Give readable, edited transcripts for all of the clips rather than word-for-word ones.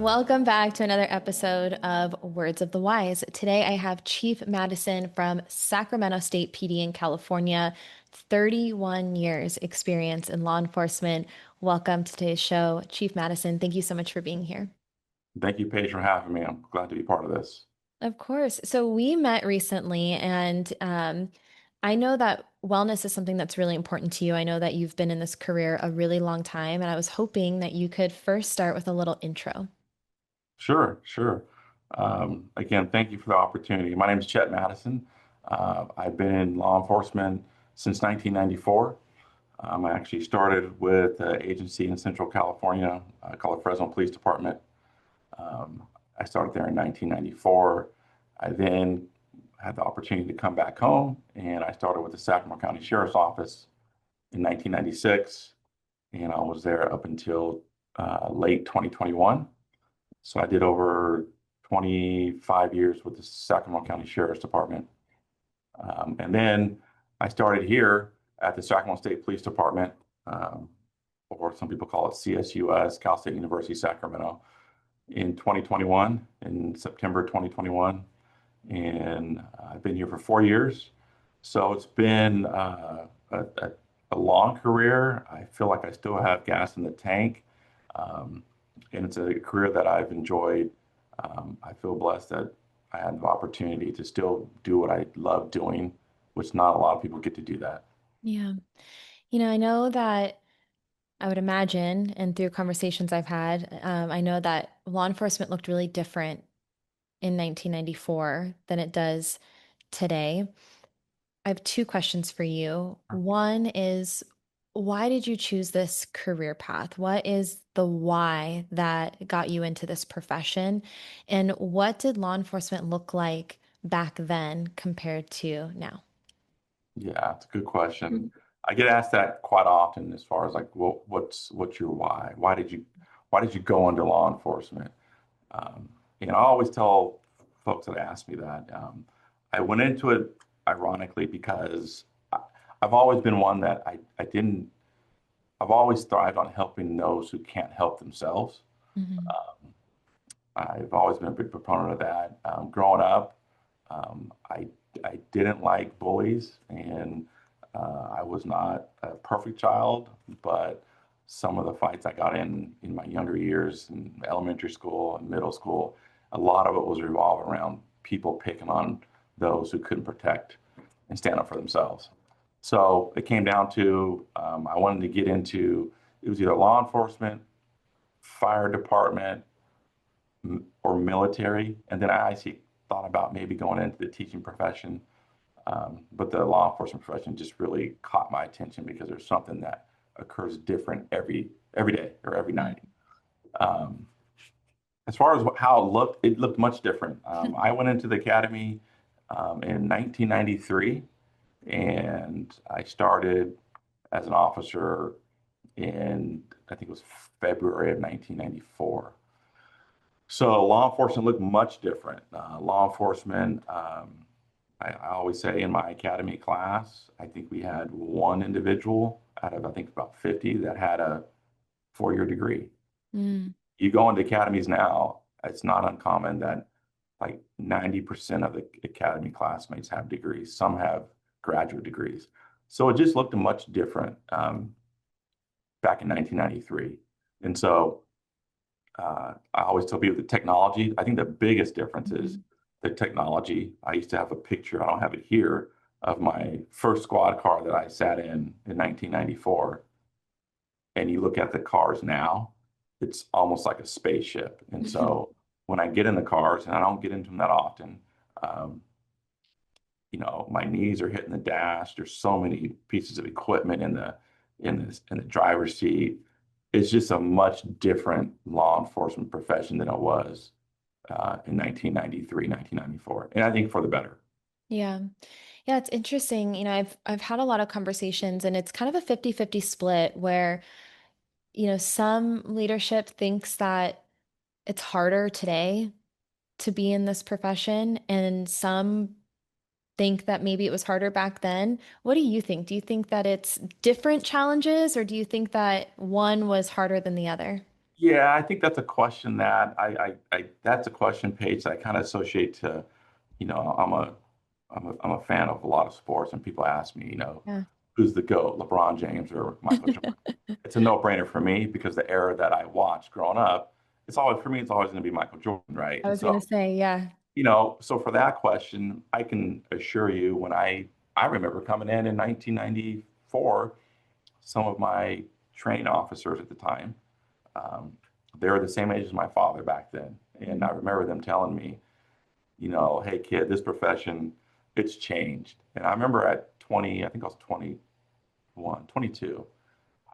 Welcome back to another episode of Words of the Wise. Today I have Chief Madison from Sacramento State PD in California, 31 years experience in law enforcement. Welcome to today's show, Chief Madison. Thank you so much for being here. Thank you, Paige, for having me. I'm glad to be part of this. Of course. So we met recently, and I know that wellness is something that's really important to you. I know that you've been in this career a really long time, and I was hoping that you could first start with a little intro. Sure, sure. Again, thank you for the opportunity. My name is Chet Madison. I've been in law enforcement since 1994. I actually started with an agency in Central California called Fresno Police Department. Um, I started there in 1994. I then had the opportunity to come back home, and I started with the Sacramento County Sheriff's Office in 1996, and I was there up until late 2021. So I did over 25 years with the Sacramento County Sheriff's Department. And then I started here at the Sacramento State Police Department, um, or some people call it CSUS, Cal State University, Sacramento, in 2021, in September 2021. And I've been here for 4 years. So it's been a long career. I feel like I still have gas in the tank. Um, and it's a career that I've enjoyed. I feel blessed that I had the opportunity to still do what I love doing, which not a lot of people get to do that. Yeah. I know that I would imagine, and through conversations I've had, I know that law enforcement looked really different in 1994 than it does today. I have two questions for you. One is, why did you choose this career path? What is the why that got you into this profession? And what did law enforcement look like back then compared to now? Yeah, it's a good question. I get asked that quite often as far as like, what's your why? Why did you go into law enforcement? Um, I always tell folks that ask me that I went into it ironically because I've always been one that I didn't, I've always thrived on helping those who can't help themselves. Mhm. I've always been a big proponent of that. Growing up, I didn't like bullies, and I was not a perfect child, but some of the fights I got in my younger years in elementary school and middle school, a lot of it was revolved around people picking on those who couldn't protect and stand up for themselves. So it came down to I wanted to get into it was either law enforcement, fire department, or military. And then I actually thought about maybe going into the teaching profession. But the law enforcement profession just really caught my attention because there's something that occurs different every day or every night. Um, as far as how it looked much different. I went into the academy in 1993, and I started as an officer in I think it was February of 1994. So law enforcement looked much different. Law enforcement, I always say in my academy class, I think we had one individual out of I think about 50 that had a 4-year degree. Mm. You go into academies now, it's not uncommon that like 90% of the academy classmates have degrees. Some have graduate degrees. So it just looked much different back in 1993. And so I always tell people the technology, I think the biggest difference is Mhm. the technology. I used to have a picture, I don't have it here, of my first squad car that I sat in 1994. And you look at the cars now, it's almost like a spaceship. And so when I get in the cars, and I don't get into them that often, um, my knees are hitting the dash. There's so many pieces of equipment in the driver's seat. It's just a much different law enforcement profession than it was in 1993, 1994, and I think for the better. Yeah. Yeah, it's interesting. I've had a lot of conversations and it's kind of a 50-50 split where, some leadership thinks that it's harder today to be in this profession and some think that maybe it was harder back then. What do you think? Do you think that it's different challenges or do you think that one was harder than the other? Yeah, I think that's a question that that's a question, Paige, that I kind of associate to, I'm a fan of a lot of sports, and people ask me, Yeah. who's the GOAT, LeBron James or Michael Jordan? It's a no-brainer for me because the era that I watched growing up, it's always for me, it's always going to be Michael Jordan, right? I And was so, gonna say, yeah. so for that question, I can assure you when I remember coming in 1994, some of my training officers at the time, um, they were the same age as my father back then. And I Mhm. remember them telling me, hey kid, this profession, it's changed. And I remember at 20, I think I was 21, 22,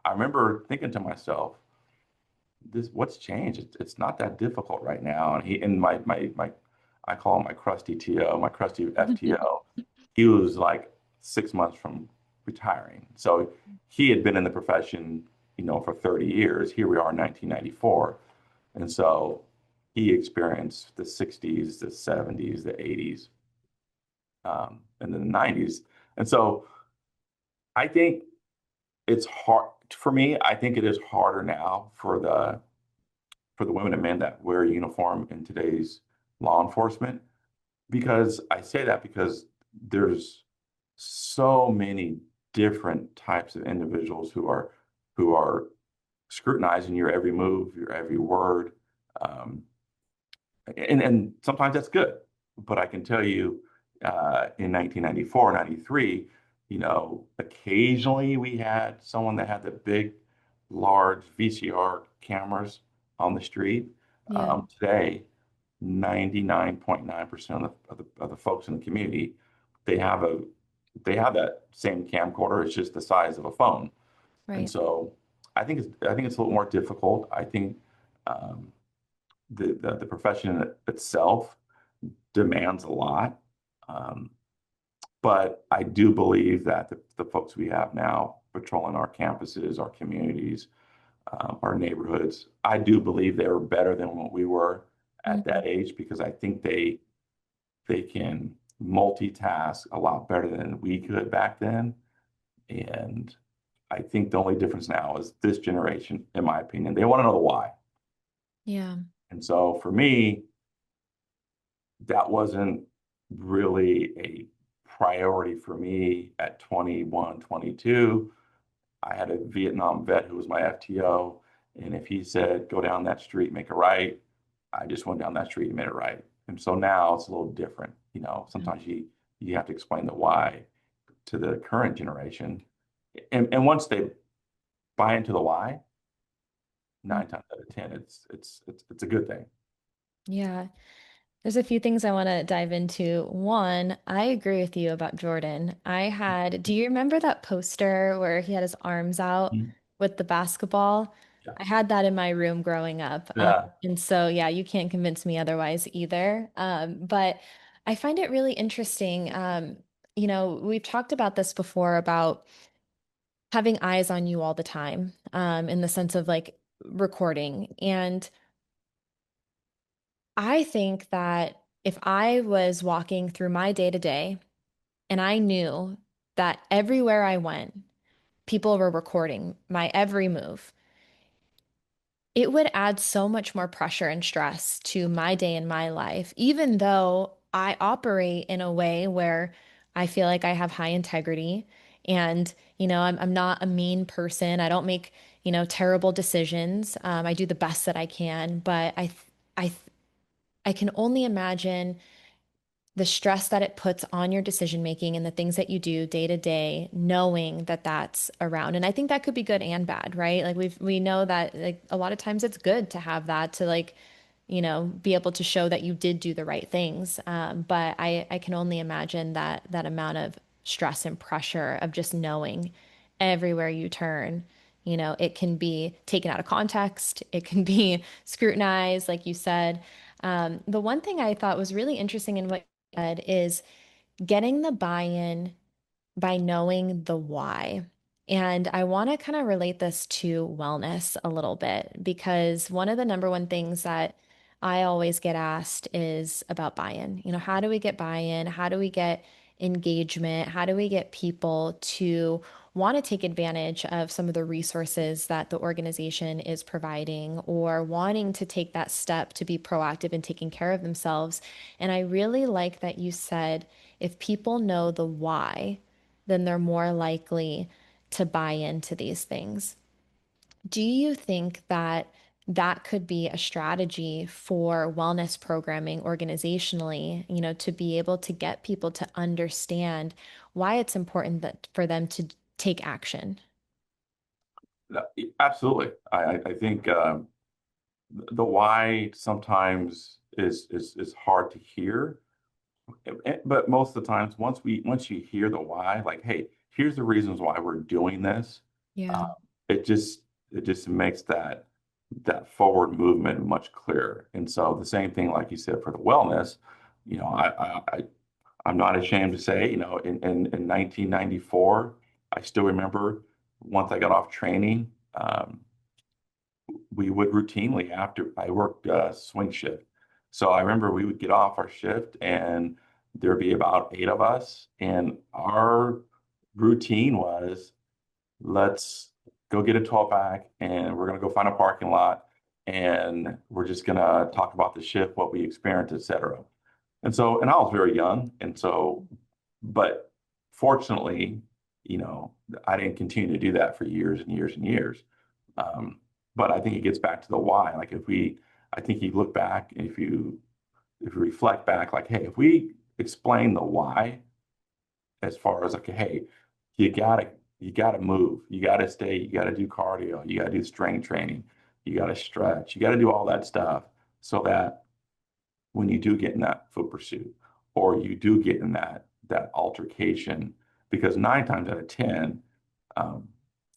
I remember thinking to myself, this what's changed? It's not that difficult right now. And I call him my crusty TO, my crusty FTO. He was like 6 months from retiring. So he had been in the profession, for 30 years. Here we are in 1994. And so he experienced the 60s, the 70s, the 80s, and then the 90s. And so I think it's hard for me. I think it is harder now for the women and men that wear a uniform in today's law enforcement because I say that because there's so many different types of individuals who are scrutinizing your every move, your every word. Um, and sometimes that's good. But I can tell you, in 1994, 93, occasionally we had someone that had the big, large VCR cameras on the street. Yeah, Today, 99.9% of the folks in the community, they have a they have that same camcorder. It's just the size of a phone. And right. so I think it's a little more difficult. I think um, the profession itself demands a lot. Um, but I do believe that the folks we have now patrolling our campuses, our communities, our neighborhoods, I do believe they were better than what we were at Mhm. that age because I think they can multitask a lot better than we could back then. And I think the only difference now is this generation, in my opinion, they want to know the why. Yeah. And so for me, that wasn't really a priority for me at 21, 22. I had a Vietnam vet who was my FTO. And if he said, go down that street, make a right, I just went down that street and made it right. And so now it's a little different. Sometimes you have to explain the why to the current generation. And once they buy into the why, Mhm. 9 times out of 10, it's a good thing. Yeah. There's a few things I want to dive into. One, I agree with you about Jordan. Do you remember that poster where he had his arms out Mhm. with the basketball? Yeah. I had that in my room growing up. Yeah. And so, yeah, you can't convince me otherwise either. But I find it really interesting. We've talked about this before about having eyes on you all the time, in the sense of like recording. And I think that if I was walking through my day to day and I knew that everywhere I went, people were recording my every move, it would add so much more pressure and stress to my day and my life, even though I operate in a way where I feel like I have high integrity and, I'm not a mean person. I don't make, terrible decisions. I do the best that I can, but I, I can only imagine the stress that it puts on your decision making and the things that you do day to day, knowing that that's around. And I think that could be good and bad, right? Like we know that like a lot of times it's good to have that to like, be able to show that you did do the right things. But I can only imagine that amount of stress and pressure of just knowing everywhere you turn. It can be taken out of context. It can be scrutinized, like you said. The one thing I thought was really interesting in what said is getting the buy-in by knowing the why. And I want to kind of relate this to wellness a little bit because one of the number one things that I always get asked is about buy-in. How do we get buy-in? How do we get engagement? How do we get people to want to take advantage of some of the resources that the organization is providing or wanting to take that step to be proactive in taking care of themselves. And I really like that you said if people know the why, then they're more likely to buy into these things. Do you think that that could be a strategy for wellness programming organizationally, to be able to get people to understand why it's important that for them to take action? No, absolutely. I think the why sometimes is hard to hear. But most of the times, once you hear the why, like, hey, here's the reasons why we're doing this, uh, Yeah. it just makes that forward movement much clearer. And so the same thing, like you said, for the wellness, I'm not ashamed to say, in 1994, I still remember once I got off training, we would routinely after I worked swing shift. So I remember we would get off our shift and there'd be about 8 of us. And our routine was let's go get a 12 pack and we're going to go find a parking lot and we're just going to talk about the shift, what we experienced, et cetera. And I was very young. But fortunately, you know, I didn't continue to do that for years and years and years. Um, but I think it gets back to the why. Like I think you look back, if you reflect back, like, hey, if we explain the why, as far as like, hey, you gotta you gotta move, you gotta do cardio, you gotta do strength training, you gotta stretch, you gotta do all that stuff, so that when you do get in that foot pursuit or you do get in that altercation, because 9 times out of 10, um,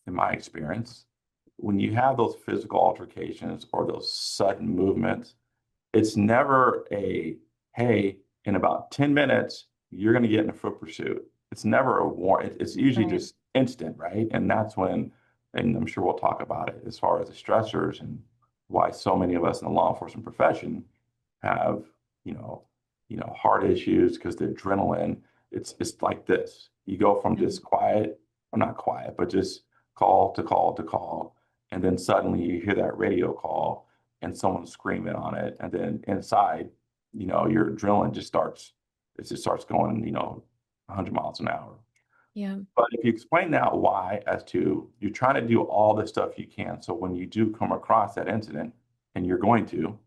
in my experience, when you have those physical altercations or those sudden movements, it's never a, hey, in about 10 minutes, you're going to get in a foot pursuit. It's never a warrant. It's usually Right. just instant, right? And that's when, and I'm sure we'll talk about it as far as the stressors and why so many of us in the law enforcement profession have, you know, heart issues because the adrenaline, it's like this. You go from Yeah. just quiet, or not quiet, but just call to call to call. And then suddenly you hear that radio call and someone screaming on it. And then inside, your adrenaline it just starts going, 100 miles an hour. Yeah. But if you explain that why, as to you're trying to do all the stuff you can. So when you do come across that incident, and you're going to,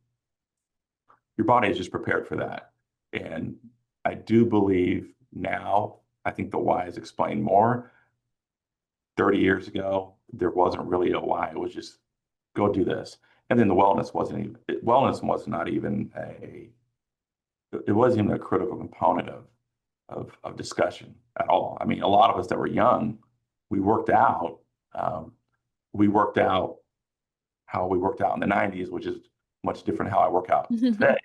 your body is just prepared for that. And I do believe now, I think the why is explained more. 30 years ago, there wasn't really a why. It was just go do this. And then the wellness was not even it wasn't even a critical component of discussion at all. I mean, a lot of us that were young, we worked out, um, we worked out how we worked out in the 90s, which is much different how I work out today.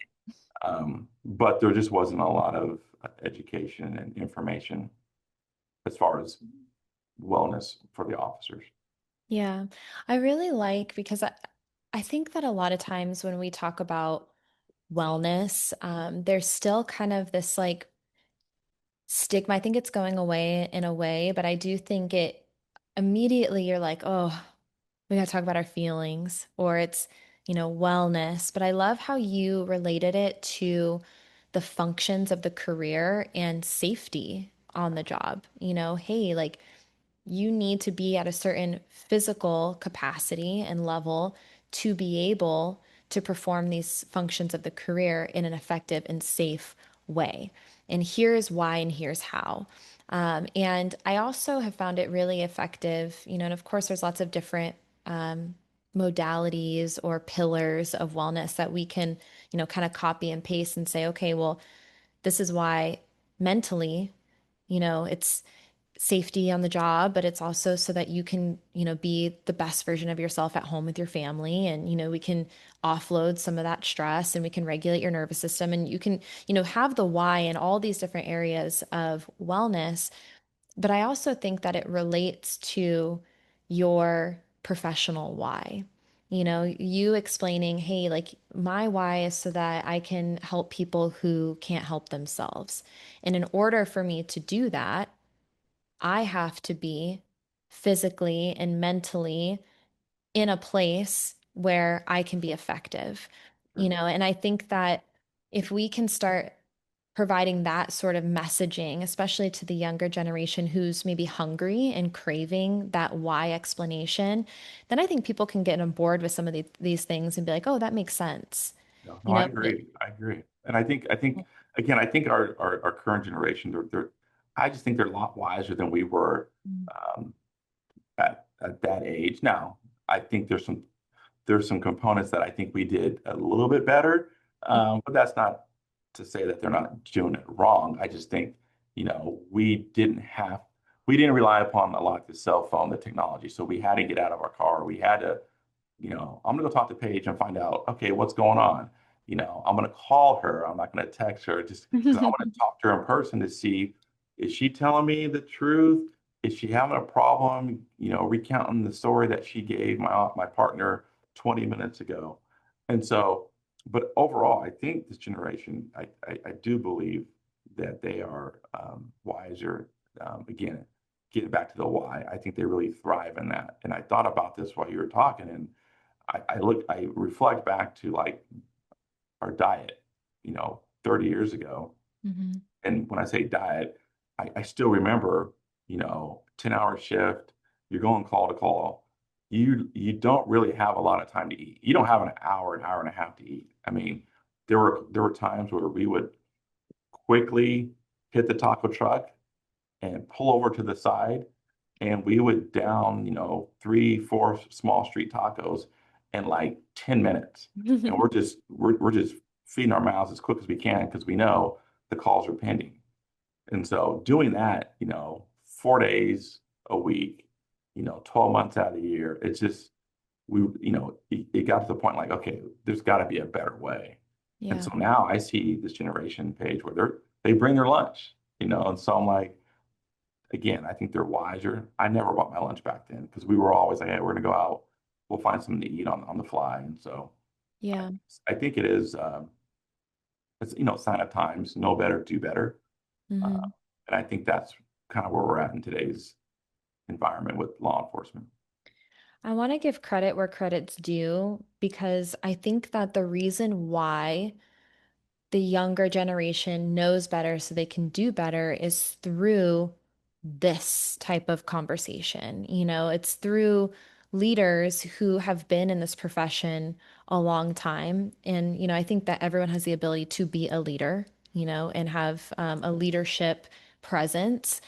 But there just wasn't a lot of education and information as far as wellness for the officers. Yeah. I really like because I think that a lot of times when we talk about wellness, there's still kind of this like stigma. I think it's going away in a way, but I do think it immediately you're like, oh, we got to talk about our feelings, or it's, wellness. But I love how you related it to the functions of the career and safety on the job. Hey, like you need to be at a certain physical capacity and level to be able to perform these functions of the career in an effective and safe way. And here's why, and here's how. And I also have found it really effective, and of course, there's lots of different modalities or pillars of wellness that we can, kind of copy and paste and say, okay, well, this is why mentally, it's safety on the job, but it's also so that you can, be the best version of yourself at home with your family. And, we can offload some of that stress and we can regulate your nervous system and you can, have the why in all these different areas of wellness. But I also think that it relates to your professional why. You explaining, hey, like my why is so that I can help people who can't help themselves. And in order for me to do that, I have to be physically and mentally in a place where I can be effective, and I think that if we can start providing that sort of messaging, especially to the younger generation who's maybe hungry and craving that why explanation, then I think people can get on board with some of these things and be like, oh, that makes sense. No, no, You I know, agree. I agree. And I think again, I think our current generation, I just think they're a lot wiser than we were um, at that age. Now, I think there's some components that I think we did a little bit better, but that's not to say that they're not doing it wrong. I just think, we didn't rely upon a lot of the cell phone, the technology. So we had to get out of our car. We had to I'm gonna go talk to Paige and find out, okay, what's going on. I'm gonna call her. I'm not gonna text her just because I want to talk to her in person to see, is she telling me the truth? Is she having a problem, recounting the story that she gave my partner 20 minutes ago? And so, but overall, I think this generation, I do believe that they are wiser. Again, getting back to the why, I think they really thrive in that. And I thought about this while you were talking, and I reflect back to like our diet, 30 years ago. Mhm. And when I say diet, I still remember, 10-hour shift, you're going call to call. You don't really have a lot of time to eat. You don't have an hour and a half to eat. I mean, there were times where we would quickly hit the taco truck and pull over to the side, and we would down, three, four small street tacos in like 10 minutes. And we're just feeding our mouths as quick as we can because we know the calls are pending. And so doing that, 4 days a week, 12 months out of the year, it's just it got to the point like, okay, there's got to be a better way. And Yeah. so now I see this generation page where they bring their lunch, and so I'm like, again, I think they're wiser. I never bought my lunch back then because we were always like, hey, we're gonna go out, we'll find something to eat on the fly. And so I, Yeah. I think it is it's sign of times, know better, do better. Uh, Hmm. and I think that's kind of where we're at in today's environment with law enforcement. I want to give credit where credit's due because I think that the reason why the younger generation knows better so they can do better is through this type of conversation. It's through leaders who have been in this profession a long time. And, I think that everyone has the ability to be a leader, and have a leadership presence.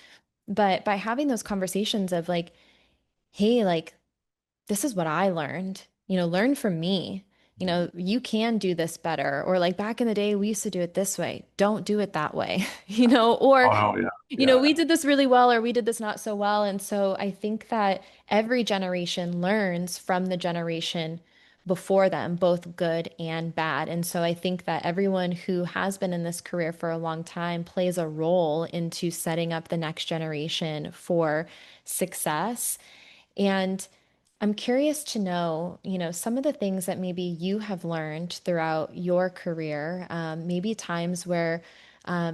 But by having those conversations of like, hey, like, this is what I learned. Learn from me. You can do this better. Or like back in the day, we used to do it this way. Don't do it that way. Or, Oh no, yeah, yeah, we did this really well or we did this not so well. And so I think that every generation learns from the generation before them, both good and bad. And so I think that everyone who has been in this career for a long time plays a role into setting up the next generation for success. And I'm curious to know, some of the things that maybe you have learned throughout your career, maybe times where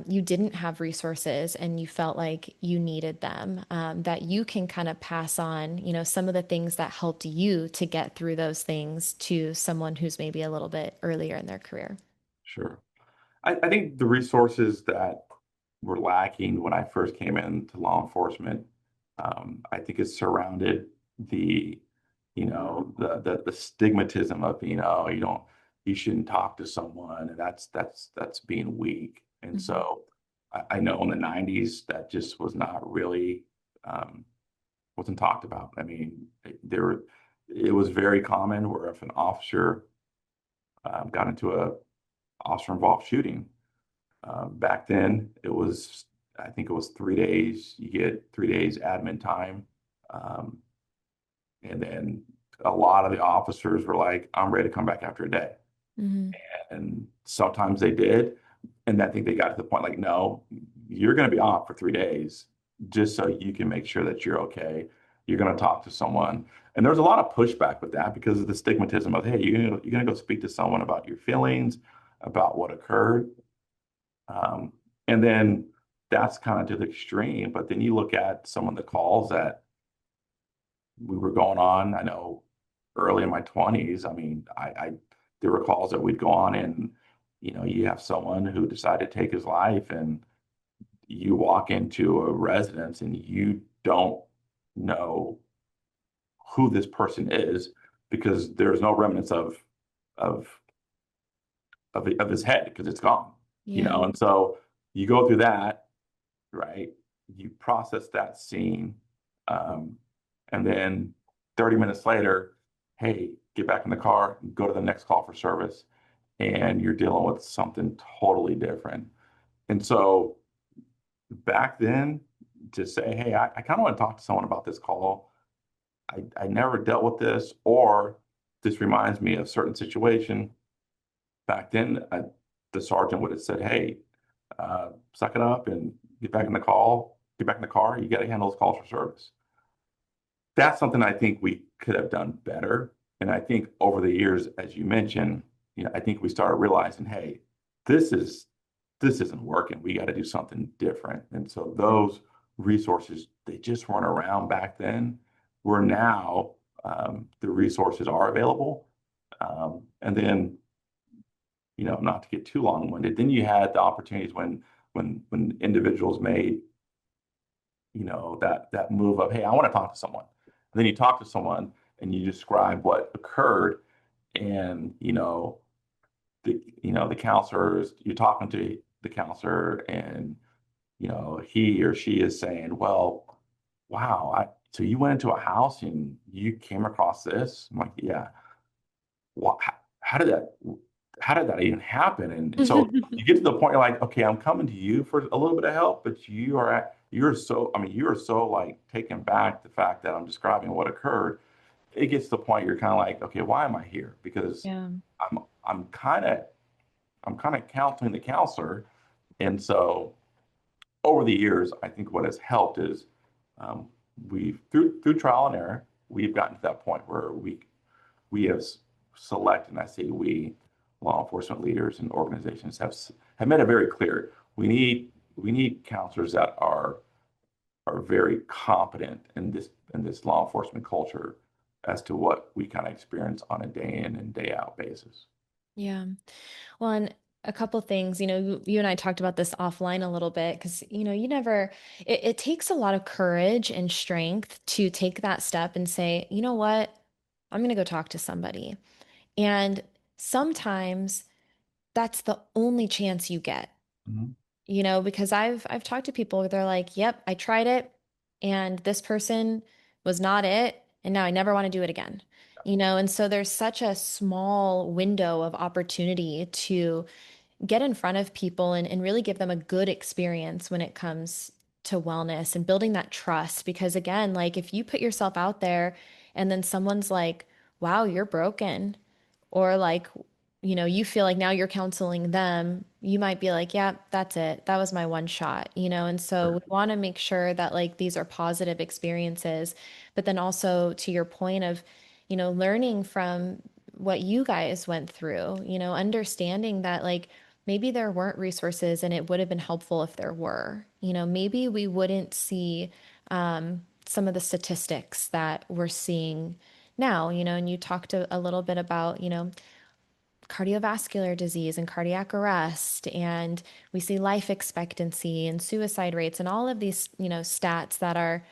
you didn't have resources and you felt like you needed them, that you can kind of pass on, some of the things that helped you to get through those things to someone who's maybe a little bit earlier in their career. sure. I think the resources that were lacking when I first came into law enforcement, I think it surrounded the, the stigmatism of being, oh, you shouldn't talk to someone, and that's being weak. And Mhm. so I know in the 90s that just was not really um, wasn't talked about. I mean, it was very common where if an officer got into a officer involved shooting. Back then, I think it was 3 days. You get 3 days admin time. Um, and then a lot of the officers were like, I'm ready to come back after a day. Mhm. And sometimes they did. And I think they got to the point like, no, you're going to be off for 3 days just so you can make sure that you're okay. You're going to talk to someone. And there's a lot of pushback with that because of the stigmatism of, hey, you're gonna go speak to someone about your feelings, about what occurred. Um, and then that's kind of to the extreme. But then you look at some of the calls that we were going on, I know early in my 20s, I mean, there were calls that we'd go on and, you have someone who decided to take his life and you walk into a residence and you don't know who this person is because there's no remnants of of his head because it's gone, Yeah. and so you go through that, right? You process that scene, um, and then 30 minutes later, hey, get back in the car, go to the next call for service, and you're dealing with something totally different. And so back then, to say, hey, I kind of want to talk to someone about this call. I never dealt with this, or this reminds me of a certain situation. Back then, the sergeant would have said, hey, suck it up and get back in the car. You got to handle those calls for service. That's something I think we could have done better. And I think over the years, as you mentioned, I think we started realizing, hey, this is this isn't working. We got to do something different. And so those resources, they just weren't around back then. Where now the resources are available. And then, not to get too long-winded, then you had the opportunities when individuals made, that move of, hey, I want to talk to someone. And then you talk to someone and you describe what occurred, and the counselors, you're talking to the counselor, and he or she is saying, well, wow, so you went into a house and you came across this? I'm like, yeah. What, how did that even happen? And so you get to the point, you're like, okay, I'm coming to you for a little bit of help, but you're so, I mean, you're so like taken back the fact that I'm describing what occurred. It gets to the point you're kind of like, okay, why am I here? Because Yeah. I'm I'm kind of I'm kind of counseling the counselor. And so over the years, I think what has helped is um, we through trial and error, we've gotten to that point where we have selected, and I say we, law enforcement leaders and organizations have made it very clear. We need counselors that are very competent in this law enforcement culture as to what we kind of experience on a day in and day out basis. Yeah. Well, and a couple things, you and I talked about this offline a little bit because, it takes a lot of courage and strength to take that step and say, you know what, I'm going to go talk to somebody. And sometimes that's the only chance you get, Mhm. because I've talked to people, they're like, yep, I tried it and this person was not it. And now I never want to do it again. And so there's such a small window of opportunity to get in front of people and really give them a good experience when it comes to wellness and building that trust. Because again, like if you put yourself out there and then someone's like, wow, you're broken, or like, you feel like now you're counseling them, you might be like, yeah, that's it. That was my one shot, and so we Sure. want to make sure that like these are positive experiences, but then also to your point of, learning from what you guys went through, understanding that like maybe there weren't resources and it would have been helpful if there were, maybe we wouldn't see some of the statistics that we're seeing now, and you talked a little bit about, cardiovascular disease and cardiac arrest, and we see life expectancy and suicide rates and all of these, stats that are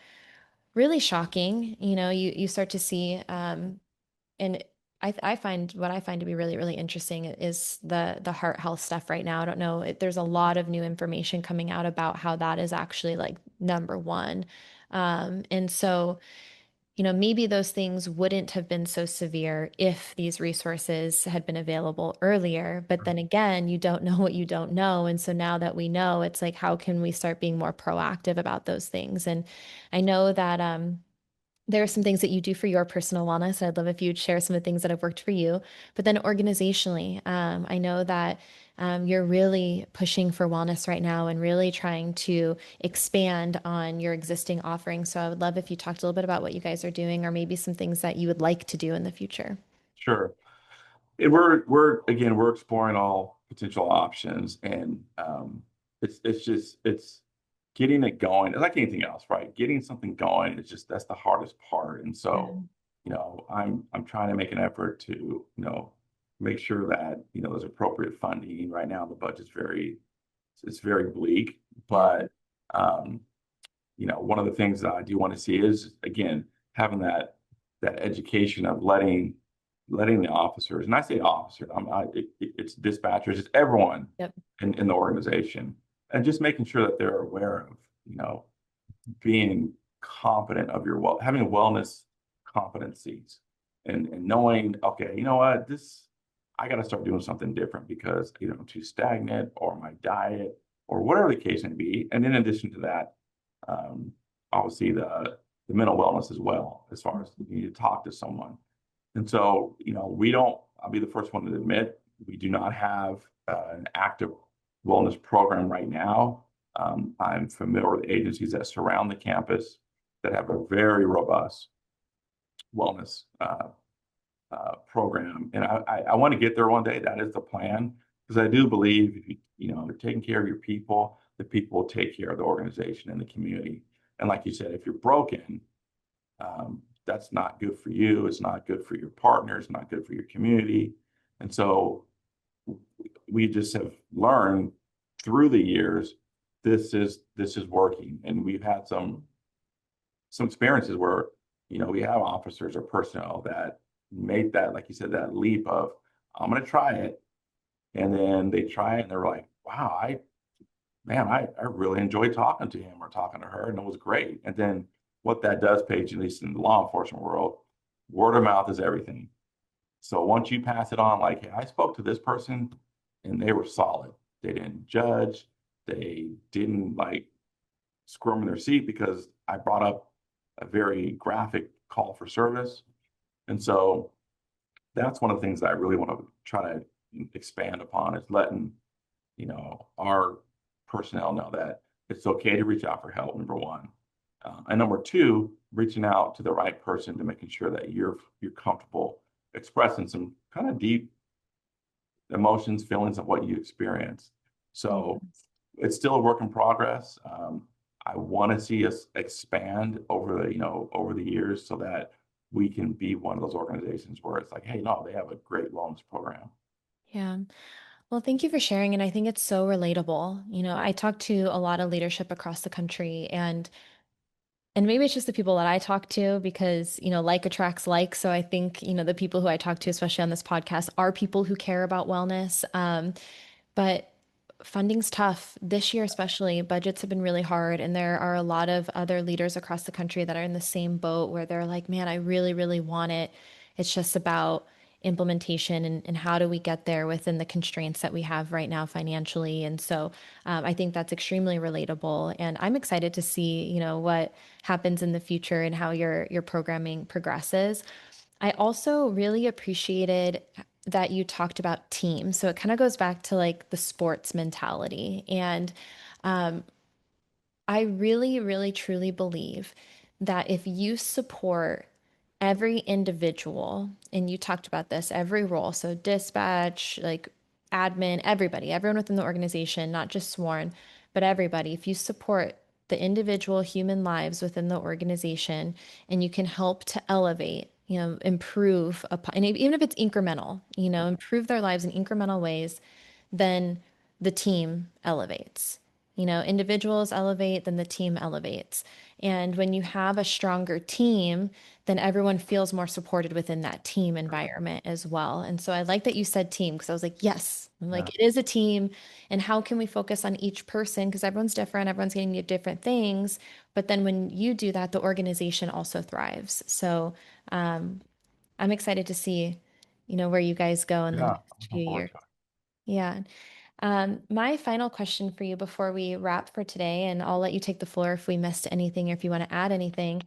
really shocking. You start to see, and I find what I find to be really, really interesting is the heart health stuff right now. I don't know, there's a lot of new information coming out about how that is actually like number one. And so maybe those things wouldn't have been so severe if these resources had been available earlier. But then again, you don't know what you don't know. And so now that we know, it's like, how can we start being more proactive about those things? And I know that there are some things that you do for your personal wellness. I'd love if you'd share some of the things that have worked for you. But then organizationally, I know that you're really pushing for wellness right now and really trying to expand on your existing offerings. So I would love if you talked a little bit about what you guys are doing or maybe some things that you would like to do in the future. Sure. And we're exploring all potential options, and it's getting it going, like anything else, right? Getting something going is just that's the hardest part. And Yeah. so, I'm trying to make an effort to, make sure that, there's appropriate funding. Right now, the budget's it's very bleak, Yeah. but um, one of the things that I do want to see is again having that education of letting the officers, and I say officers, it's dispatchers, it's everyone Yep. in the organization, and just making sure that they're aware of, you know, being confident of your having wellness competencies, and knowing, okay, you know what, this I got to start doing something different because I'm too stagnant, or my diet, or whatever the case may be. And in addition to that, um, obviously the mental wellness as well, as far as you need to talk to someone. And so, we don't, I'll be the first one to admit, we do not have an active wellness program right now. I'm familiar with agencies that surround the campus that have a very robust wellness program. And I want to get there one day. That is the plan. Because I do believe if you're taking care of your people, the people will take care of the organization and the community. And like you said, if you're broken, that's not good for you. It's not good for your partners, not good for your community. And so we just have learned through the years, this is working. And we've had some experiences where, we have officers or personnel that made that, like you said, that leap of, I'm going to try it. And then they try it and they're like, wow, I really enjoyed talking to him or talking to her, and it was great. And then what that does, Paige, at least in the law enforcement world, word of mouth is everything. So once you pass it on, like, hey, I spoke to this person and they were solid. They didn't judge. They didn't like squirm in their seat because I brought up a very graphic call for service. And so that's one of the things that I really want to try to expand upon is letting, our personnel know that it's okay to reach out for help, number one. And number two, reaching out to the right person to making sure that you're comfortable expressing some kind of deep emotions, feelings of what you experienced. Yeah. So it's still a work in progress. I want to see us expand over the years so that we can be one of those organizations where it's like, hey, no, they have a great wellness program. Yeah. Well, thank you for sharing. And I think it's so relatable. I talk to a lot of leadership across the country, and maybe it's just the people that I talk to because, like attracts like. So I think, the people who I talk to, especially on this podcast, are people who care about wellness. But funding's tough this year, especially. Budgets have been really hard. And there are a lot of other leaders across the country that are in the same boat where they're like, man, I really, really want it. It's just about implementation and how do we get there within the constraints that we have right now financially. And so I think that's extremely relatable. And I'm excited to see, what happens in the future and how your programming progresses. I also really appreciated that you talked about teams. So it kind of goes back to like the sports mentality. And I really, really, truly believe that if you support every individual, and you talked about this, every role, so dispatch, like admin, everybody, everyone within the organization, not just sworn, but everybody, if you support the individual human lives within the organization and you can help to elevate, improve upon, and even if it's incremental, improve their lives in incremental ways, then the team elevates. Individuals elevate, then the team elevates. And when you have a stronger team, then everyone feels more supported within that team environment as well. And so I like that you said team because I was like, yes, I'm like, Yeah. it is a team. And how can we focus on each person? Because everyone's different, everyone's getting to different things. But then when you do that, the organization also thrives. So I'm excited to see, where you guys go in the Yeah. I'm next looking few forward years. to it. Yeah. My final question for you before we wrap for today, and I'll let you take the floor if we missed anything or if you want to add anything,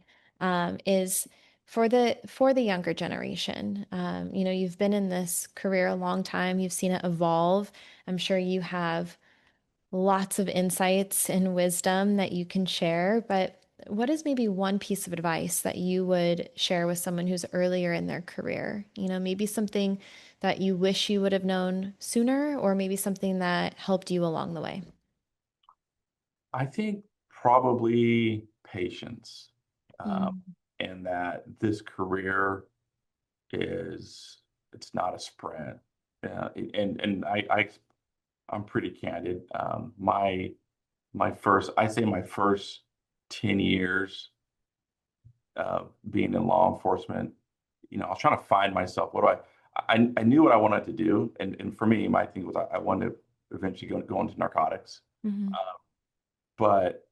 is for the younger generation. You've been in this career a long time. You've seen it evolve. I'm sure you have lots of insights and wisdom that you can share, but what is maybe one piece of advice that you would share with someone who's earlier in their career? Maybe something that you wish you would have known sooner, or maybe something that helped you along the way. I think Probably patience, um, Mm. and that this career is it's not a sprint. I'm pretty candid. I say my first 10 years being in law enforcement, I was trying to find myself. I knew what I wanted to do. And for me, my thing was I wanted to eventually go into narcotics. Hmm. But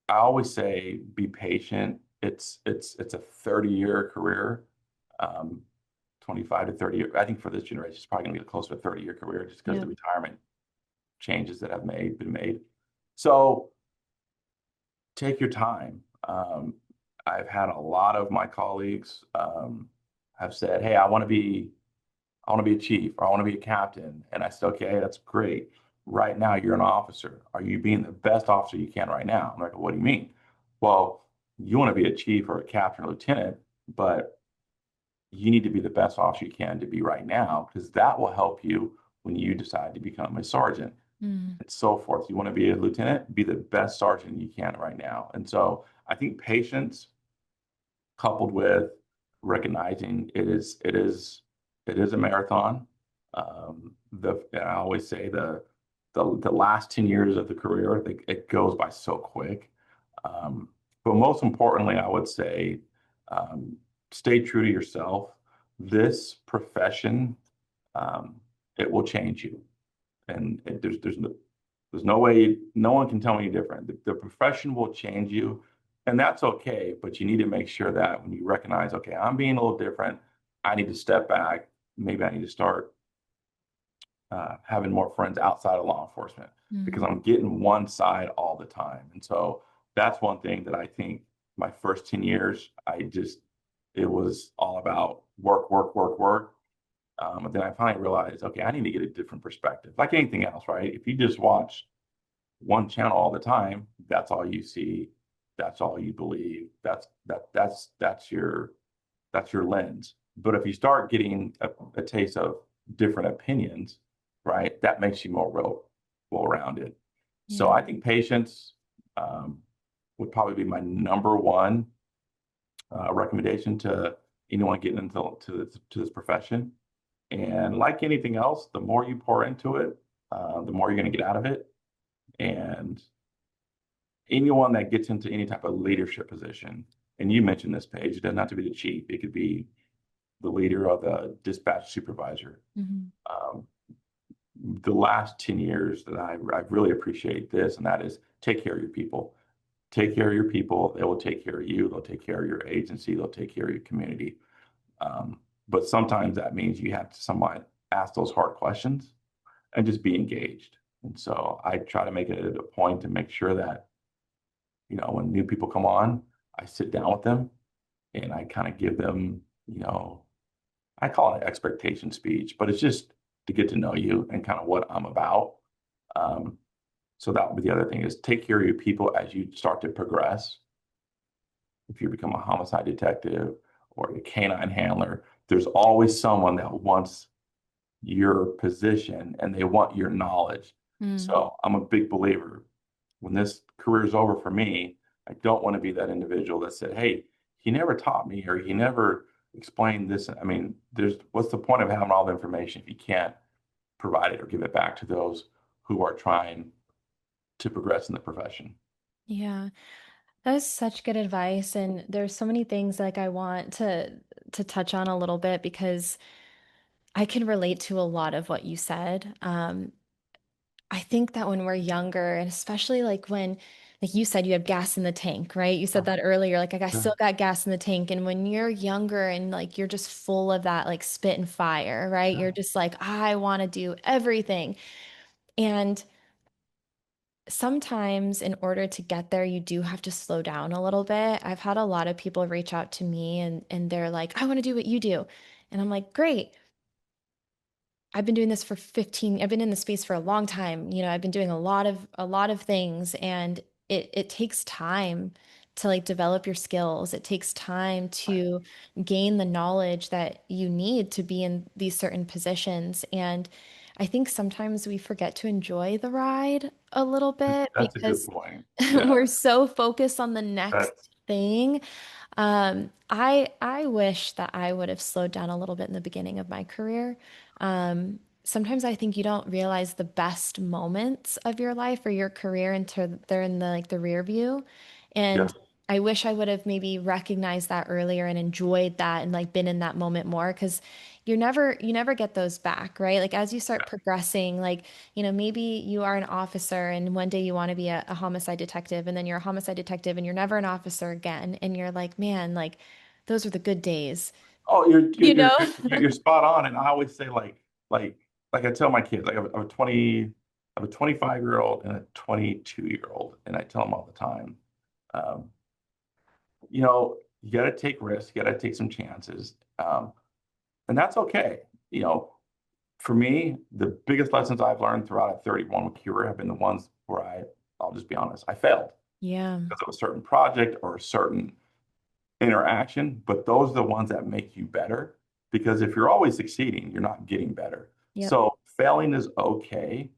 I always say be patient. It's a 30-year career, um, 25 to 30 years. I think for this generation, it's probably gonna be close to a 30-year career just because of Yeah. the retirement changes that been made. So take your time. I've had a lot of my colleagues have said, "Hey, I want to be a chief, or I want to be a captain," and I said, "Okay, that's great. Right now, you're an officer. Are you being the best officer you can right now?" I'm like, "What do you mean?" Well, you want to be a chief or a captain or lieutenant, but you need to be the best officer you can to be right now because that will help you when you decide to become a sergeant Mm. and so forth. You want to be a lieutenant, be the best sergeant you can right now. And so I think patience coupled with recognizing it is a marathon. And I always say the last 10 years of the career, I think it goes by so quick. Um, but most importantly, I would say um, stay true to yourself. This profession, um, it will change you, and there's no way, no one can tell me any different. The profession will change you, and that's okay. But you need to make sure that when you recognize, okay, I'm being a little different, I need to step back. Maybe I need to start having more friends outside of law enforcement because Mm. I'm getting one side all the time. And so that's one thing that I think my first 10 years, it was all about work, work, work, work. And then I finally realized, okay, I need to get a different perspective. Like anything else, right? If you just watch one channel all the time, that's all you see, that's all you believe. That's your lens. But if you start getting a taste of different opinions, right, that makes you more well-rounded. So Yeah. I think patience um, would probably be my number one recommendation to anyone getting to this profession. And like anything else, the more you pour into it, the more you're going to get out of it. And anyone that gets into any type of leadership position, and you mentioned this page, it doesn't have to be the chief, it could be the leader or the dispatch supervisor. Hmm. Um, the last 10 years that I really appreciate this, and that is take care of your people. Take care of your people. They will take care of you. They'll take care of your agency. They'll take care of your community. But sometimes that means you have to somewhat ask those hard questions and just be engaged. And so I try to make it a point to make sure that, when new people come on, I sit down with them and I kind of give them, I call it an expectation speech, but it's just to get to know you and kind of what I'm about. Um, so that would be the other thing is take care of your people as you start to progress. If you become a homicide detective or a canine handler, there's always someone that wants your position and they want your knowledge. Mm. So I'm a big believer. When this career is over for me, I don't want to be that individual that said, "Hey, he never taught me or he never explained this." I mean, there's what's the point of having all the information if you can't provide it or give it back to those who are trying to progress in the profession? Yeah. That was such good advice. And there's so many things like I want to touch on a little bit because I can relate to a lot of what you said. I think that when we're younger, and especially like when, like you said, you have gas in the tank, right? You said Sure, that earlier, like I sure, still got gas in the tank. And when you're younger and like you're just full of that like spit and fire, right? You're sure. just like, I want to do everything. And sometimes in order to get there, you do have to slow down a little bit. I've had a lot of people reach out to me and they're like, I want to do what you do. And I'm like, great. I've been doing this for 15, I've been in the space for a long time. I've been doing a lot of things and it takes time to like develop your skills. It takes time Right. to gain the knowledge that you need to be in these certain positions. And I think sometimes we forget to enjoy the ride a little bit That's a good because point. Yeah, we're so focused on the next that's thing. I wish that I would have slowed down a little bit in the beginning of my career. Sometimes I think you don't realize the best moments of your life or your career until they're in the like the rear view. yeah. And I wish I would have maybe recognized that earlier and enjoyed that and like been in that moment more because you never get those back, right? Like as you start progressing, like, maybe you are an officer and one day you want to be a homicide detective and then you're a homicide detective and you're never an officer again. And you're like, man, like those were the good days, Oh, you know? you're spot on. And I always say like like I tell my kids, like I have a 25-year-old and a 22-year-old, and I tell them all the time, um, you got to take risks, you got to take some chances, and that's okay. You know, for me, the biggest lessons I've learned throughout a 31 career have been the ones where I'll just be honest, I failed Yeah. because of a certain project or a certain interaction, but those are the ones that make you better because if you're always succeeding, you're not getting better. Yep. So failing is okay,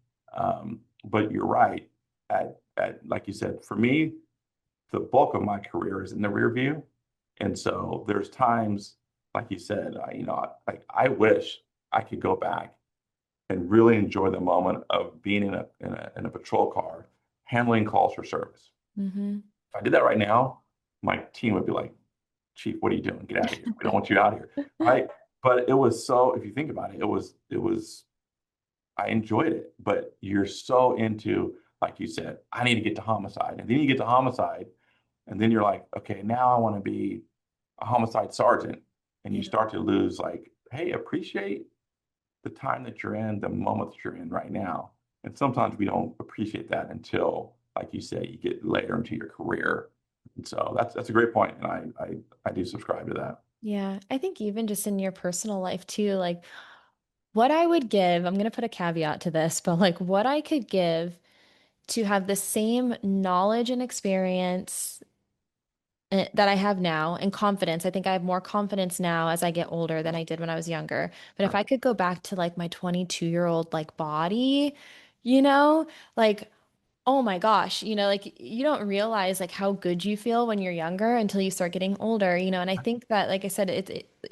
but you're right. At like you said, for me, the bulk of my career is in the rear view, and so there's times, like you said, like I wish I could go back and really enjoy the moment of being in a patrol car, handling calls for service. Hmm. If I did that right now, my team would be like, Chief, what are you doing? Get out of here. We don't want you out of here. Right. But it was so, if you think about it, I enjoyed it. But you're so into, like you said, I need to get to homicide. And then you get to homicide, and then you're like, okay, now I want to be a homicide sergeant. And you Yeah. start to lose, like, hey, appreciate the time that you're in, the moment that you're in right now. And sometimes we don't appreciate that until, like you say, you get later into your career. And so that's a great point, and I do subscribe to that. Yeah. I think even just in your personal life too, like what I would give, I'm going to put a caveat to this, but like what I could give to have the same knowledge and experience that I have now and confidence. I think I have more confidence now as I get older than I did when I was younger. But if Right. I could go back to like my 22-year-old like body, like oh my gosh, like you don't realize like how good you feel when you're younger until you start getting older, and I think that like I said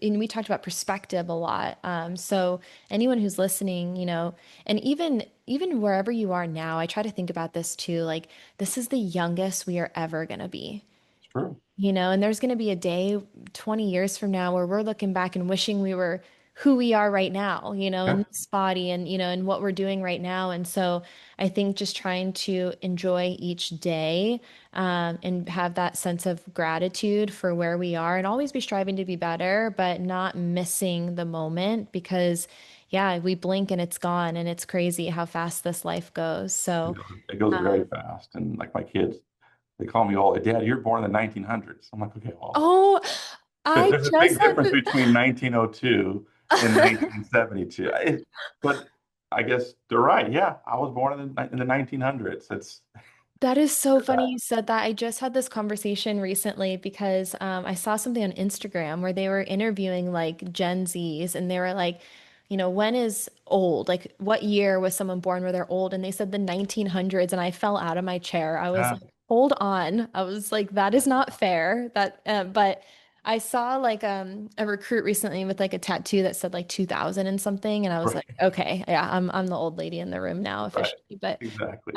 and we talked about perspective a lot. So anyone who's listening, and even wherever you are now, I try to think about this too, like this is the youngest we are ever going to be. It's true. And there's going to be a day 20 years from now where we're looking back and wishing we were who we are right now, Yeah. in this body and, and what we're doing right now. And so I think just trying to enjoy each day, and have that sense of gratitude for where we are and always be striving to be better, but not missing the moment because, yeah, we blink and it's gone and it's crazy how fast this life goes. So, It goes very um, fast. And like my kids, they call me old. Dad, you're born in the 1900s. I'm like, okay, well, oh, I there's a just big had difference to. between 1902 and 1972. But I guess they're right. Yeah, I was born in the 1900s. It's That is so funny that. you said that. I just had this conversation recently because I saw something on Instagram where they were interviewing like Gen Zs and they were like, when is old? Like, what year was someone born where they're old? And they said the 1900s, and I fell out of my chair. I was Yeah. like, hold on. I was like, that is not fair. But I saw like a recruit recently with like a tattoo that said like 2000 and something, and I was like, Right. okay, yeah, I'm the old lady in the room now Right. officially. But Exactly.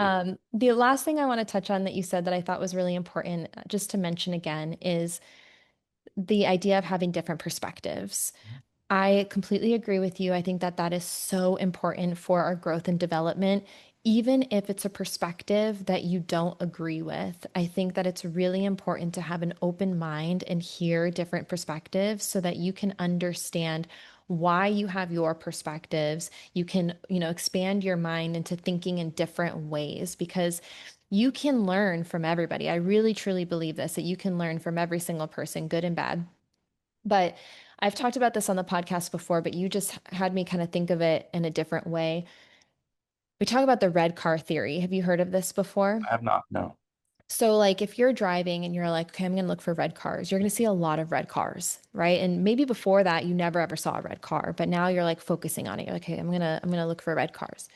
the last thing I want to touch on that you said that I thought was really important, just to mention again, is the idea of having different perspectives. I completely agree with you. I think that that is so important for our growth and development, even if it's a perspective that you don't agree with. I think that it's really important to have an open mind and hear different perspectives so that you can understand why you have your perspectives. You can, expand your mind into thinking in different ways because you can learn from everybody. I really truly believe this, that you can learn from every single person, good and bad. But I've talked about this on the podcast before, but you just had me kind of think of it in a different way. We talk about the red car theory. Have you heard of this before? I have not. No. So, like, if you're driving and you're like, okay, I'm going to look for red cars, you're going to see a lot of red cars, right? And maybe before that, you never ever saw a red car, but now you're like focusing on it. You're like, okay, I'm going to look for red cars.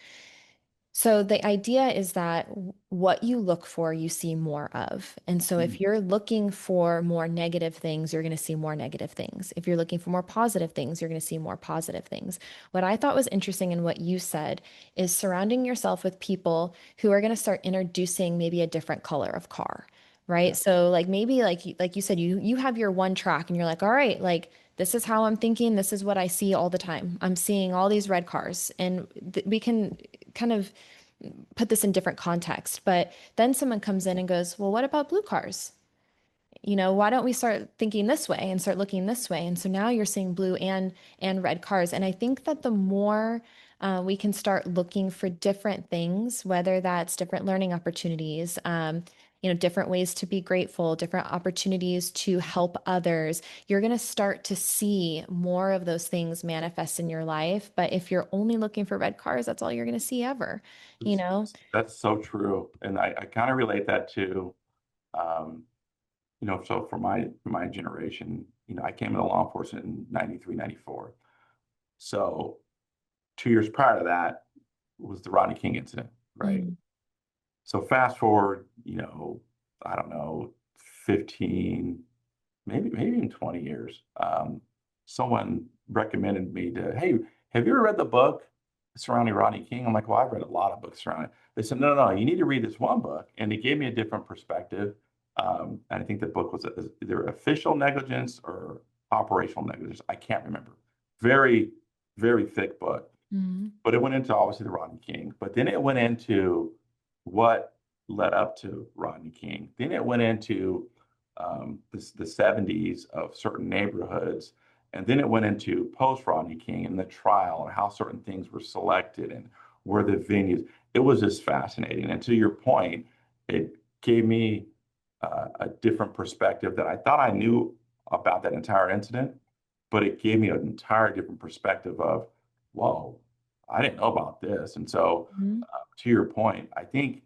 So the idea is that what you look for, you see more of. And so if Mm. you're looking for more negative things, you're going to see more negative things. If you're looking for more positive things, you're going to see more positive things. What I thought was interesting in what you said is surrounding yourself with people who are going to start introducing maybe a different color of car, right? Yeah. So like maybe like you said, you have your one track and you're like, all right, like this is how I'm thinking. This is what I see all the time. I'm seeing all these red cars, and we can kind of put this in different context. But then someone comes in and goes, well, what about blue cars? Why don't we start thinking this way and start looking this way? And so now you're seeing blue and red cars. And I think that the more we can start looking for different things, whether that's different learning opportunities, different ways to be grateful, different opportunities to help others, you're going to start to see more of those things manifest in your life. But if you're only looking for red cars, that's all you're going to see ever, you know? That's so true. And I kind of relate that to, um, so for my generation, I came into law enforcement in 93, 94. So 2 years prior to that was the Rodney King incident, right? Mm, So fast forward, I don't know, 15, maybe even 20 years. Someone recommended me to, hey, have you ever read the book surrounding Rodney King? I'm like, well, I've read a lot of books surrounding it. They said, no, no, no, you need to read this one book. And they gave me a different perspective. And I think the book was either official negligence or operational negligence. I can't remember. Very, very thick book. mm, But it went into obviously the Rodney King. But then it went into what led up to Rodney King. Then it went into the 70s of certain neighborhoods. And then it went into post Rodney King and the trial and how certain things were selected and where the venues. It was just fascinating. And to your point, it gave me a different perspective that I thought I knew about that entire incident, but it gave me an entire different perspective of, whoa, I didn't know about this. And so, mm, to your point, I think,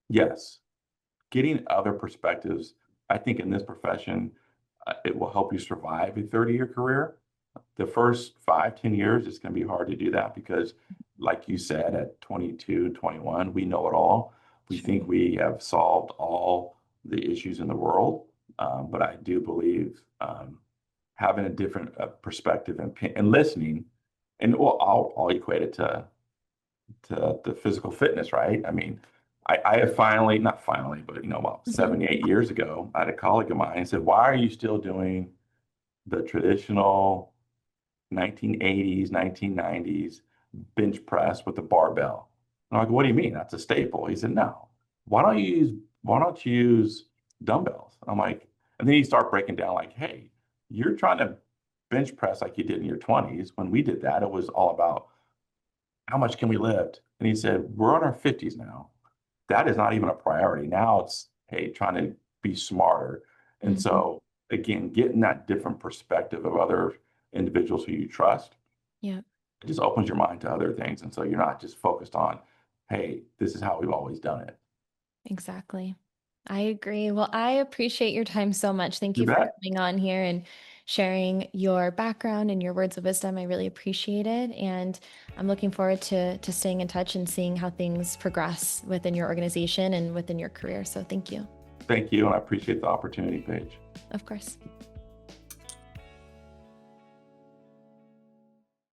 yes, getting other perspectives, I think in this profession, it will help you survive a 30-year career. The first 5, 10 years, it's going to be hard to do that because, like you said, at 22, 21, we know it all. We think true. we have solved all the issues in the world. But I do believe having a different perspective and listening, and well, I'll equate it to the physical fitness, right? I mean, I have finally, not finally, but about Mhm. 7, 8 years ago, I had a colleague of mine said, "Why are you still doing the traditional 1980s, 1990s bench press with the barbell?" And I'm like, "What do you mean? That's a staple." He said, "No. Why don't you use dumbbells?" I'm like, and then you start breaking down like, "Hey, you're trying to bench press like you did in your 20s. When we did that, it was all about how much can we lift?" And he said, "We're in our 50s now. That is not even a priority. Now it's, hey, trying to be smarter." And Mhm. so, again, getting that different perspective of other individuals who you trust, Yeah, it just opens your mind to other things. And so you're not just focused on, hey, this is how we've always done it. exactly. I agree. Well, I appreciate your time so much. Thank You you for bet. coming on here and sharing your background and your words of wisdom. I really appreciate it. And I'm looking forward to staying in touch and seeing how things progress within your organization and within your career. So thank you. Thank you. And I appreciate the opportunity, Paige. Of course.